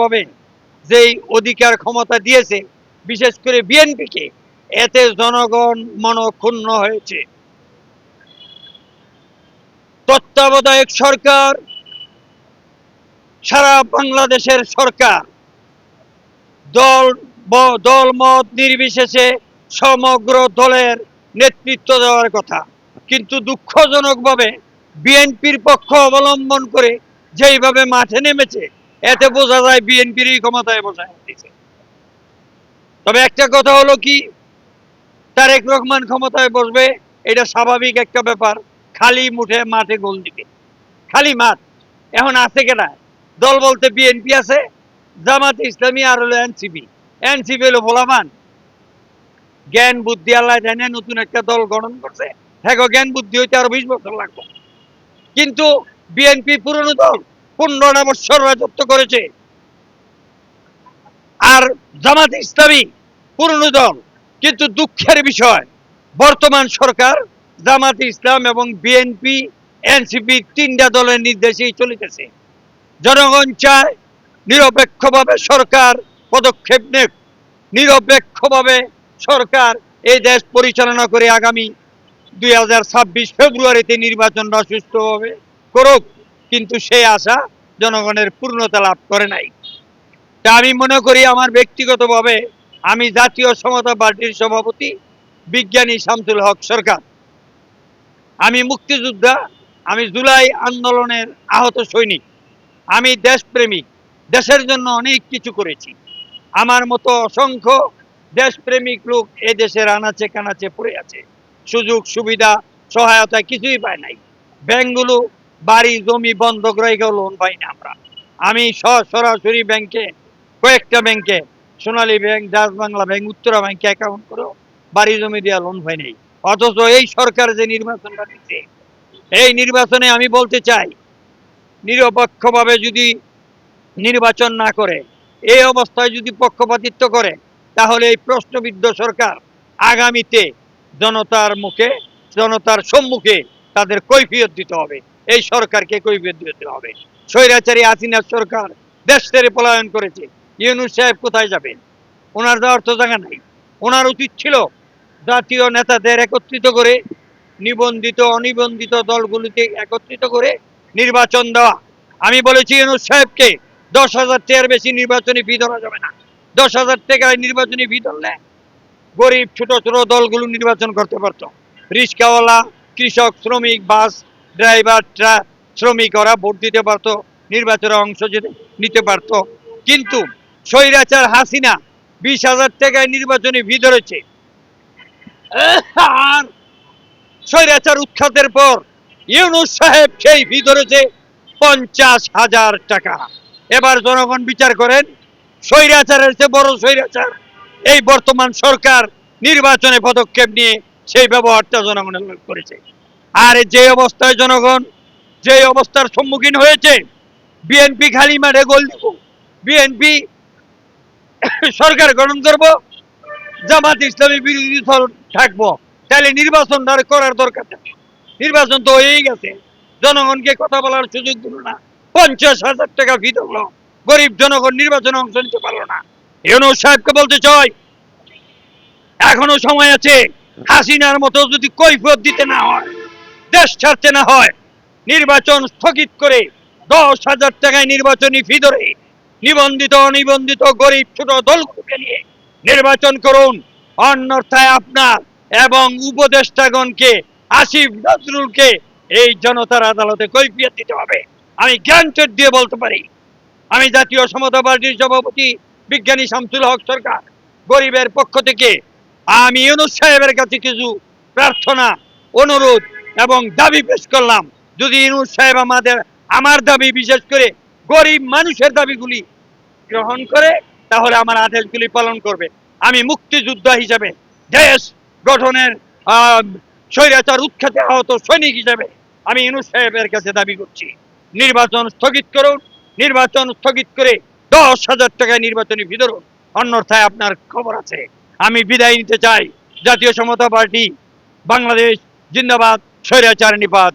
ভাবে যেই অধিকার ক্ষমতা দিয়েছে বিশেষ করে বিএনপিকে, এতে জনগণ মনক্ষুণ্ণ হয়েছে। তত্ত্বাবধায়ক সরকার সারা বাংলাদেশের সরকার, দল মত নির্বিশেষে সমগ্র দলের নেতৃত্ব দেওয়ার কথা, কিন্তু দুঃখজনকভাবে বিএনপির পক্ষ অবলম্বন করে যেইভাবে মাঠে নেমেছে, এতে বোঝা যায় বিএনপিরই ক্ষমতায় বসায় দিয়েছে। তবে একটা কথা হলো কি, তারেক রহমান ক্ষমতায় বসবে, এটা স্বাভাবিক একটা ব্যাপার। খালি মুঠে মাঠে গোল দিবে, খালি মাঠ। এখন আছে কেনা দল বলতে বিএনপি আছে, জামাত ইসলামী আর হলো এনসিপি। এনসিপি হলো ভোলামান, জ্ঞান বুদ্ধি আল্লাহ জানে, নতুন একটা দল গঠন করছে, হ্যাঁ জ্ঞান বুদ্ধি হইতে আরো 20 বছর লাগবে। কিন্তু বিএনপি পুরনো দল, 15 বছর রাজত্ব করেছে। আর জামাত ইসলামী পুরনো দল, কিন্তু দুঃখের বিষয় বর্তমান সরকার জামাত ইসলাম এবং বিএনপি এনসিপি 3টা দলের নির্দেশেই চলিতেছে। জনগণ চায় নিরপেক্ষভাবে সরকার পদক্ষেপ নেক, নিরপেক্ষভাবে সরকার এই দেশ পরিচালনা করে আগামী 2026 ফেব্রুয়ারিতে নির্বাচনটা সুষ্ঠুভাবে করুক। কিন্তু সেই আশা জনগণের পূর্ণতা লাভ করে নাই। তা আমি মনে করি, আমার ব্যক্তিগতভাবে আমি জাতীয় সমতা পার্টির সভাপতি বিজ্ঞানী শামসুল হক সরকার, আমি মুক্তিযোদ্ধা, আমি জুলাই আন্দোলনের আহত সৈনিক, আমি দেশপ্রেমিক, দেশের জন্য অনেক কিছু করেছি। আমার মতো অসংখ্য দেশপ্রেমিক লোক এ দেশের আনাচে কানাচে পড়ে আছে, সুযোগ সুবিধা সহায়তা কিছুই পায় নাই। ব্যাংকগুলো বাড়ি জমি বন্ধক রেখেও লোন পাই না আমরা। আমি সরাসরি ব্যাংকে, কয়েকটা ব্যাংকে, Sonali bank, Dutch Bangla bank, Uttara ব্যাংকে অ্যাকাউন্ট করেও বাড়ি জমি দেওয়া লোন পাই নাই। অথচ এই সরকার যে নির্বাচনটা দিচ্ছে, এই নির্বাচনে আমি বলতে চাই, নিরপেক্ষভাবে যদি নির্বাচন না করে, এই অবস্থায় যদি পক্ষপাতিত্ব করে, তাহলে এই প্রশ্নবিদ্ধ সরকার আগামীতে জনতার মুখে, জনতার সম্মুখে তাদের কৈফিয়ত দিতে হবে। এই সরকারকে কৈফিয়ত দিতে হবে। স্বৈরাচারী হাসিনার সরকার দেশ ছেড়ে পলায়ন করেছে। ইউনূস সাহেব কোথায় যাবেন? ওনার যাওয়ার তো জায়গা নাই। ওনার উচিত ছিল জাতীয় নেতাদের একত্রিত করে, নিবন্ধিত অনিবন্ধিত দলগুলিকে একত্রিত করে নির্বাচন দেওয়া। আমি বলেছি ইউনূস সাহেবকে 10,000 টাকার বেশি নির্বাচনী ফি ধরা যাবে না। 10,000 টাকায় নির্বাচনী ফি ধরলে গরিব ছোট ছোট দলগুলো নির্বাচন করতে পারত। রিক্সাওয়ালা, কৃষক, শ্রমিক, বাস ড্রাইভার, শ্রমিক, ওরা ভোট দিতে পারতো, নির্বাচনে অংশ নিতে পারত। কিন্তু স্বৈরাচার হাসিনা 20,000 টাকায় নির্বাচনী ফি ধরেছে। আর স্বৈরাচার উৎখাতের পর ইউনূস সাহেব সেই ফি ধরেছে 50,000 টাকা। এবার জনগণ বিচার করেন, স্বৈরাচারের চেয়ে বড় স্বৈরাচার এই বর্তমান সরকার নির্বাচনে পদক্ষেপ নিয়ে সেই ব্যবহারটা জনগণের করেছে। আর যে অবস্থায় জনগণ যে অবস্থার সম্মুখীন হয়েছে, বিএনপি খালি মাঠে গোল দিব, বিএনপি সরকার গঠন করব, জামাত ইসলামী বিরোধী দল থাকবো, তাহলে নির্বাচন করার দরকার নেই। নির্বাচন তো হয়েই গেছে, জনগণকে কথা বলার সুযোগ দিল না, 50,000 টাকা ফি ধরলো, গরিব জনগণ নির্বাচনে অংশ নিতে পারলো না। ইউনূস সাহেবকে বলতে চাই, এখনো সময় আছে। হাসিনার মতো যদি কৈফিয়ত দিতে না হয়, দেশ ছাড়তে না হয়, নির্বাচন স্থগিত করে 10,000 টাকায় নির্বাচনী ফি ধরে নিবন্ধিত অনিবন্ধিত গরিব ছোট দলগুলোকে নিয়ে নির্বাচন করুন। অন্যথায় আপনার এবং উপদেষ্টাগণকে, আসিফ নজরুলকে এই জনতার আদালতে কৈফিয়ত দিতে হবে। আমি গ্যারান্টি দিয়ে বলতে পারি, আমি জাতীয় সমতা পার্টির সভাপতি বিজ্ঞানী শামসুল হক সরকার, গরিবের পক্ষ থেকে আমি ইউনূস সাহেবের কাছে কিছু প্রার্থনা, অনুরোধ এবং দাবি পেশ করলাম। যদি ইউনূস সাহেব আমার দাবি, বিশেষ করে গরিব মানুষের দাবিগুলি গ্রহণ করে, তাহলে আমার আদেশগুলি পালন করবে। আমি মুক্তিযোদ্ধা হিসেবে, দেশ গঠনের স্বৈরাচার উৎখাতে আহত সৈনিক হিসেবে আমি ইউনূস সাহেবের কাছে দাবি করছি, নির্বাচন স্থগিত করুন। নির্বাচন স্থগিত করে 10,000 টাকায় নির্বাচনী ফি ধরুন, অন্যথায় আপনার খবর আছে। আমি বিদায় নিতে চাই। জাতীয় সমতা পার্টি বাংলাদেশ জিন্দাবাদ, স্বৈরাচার নিপাত।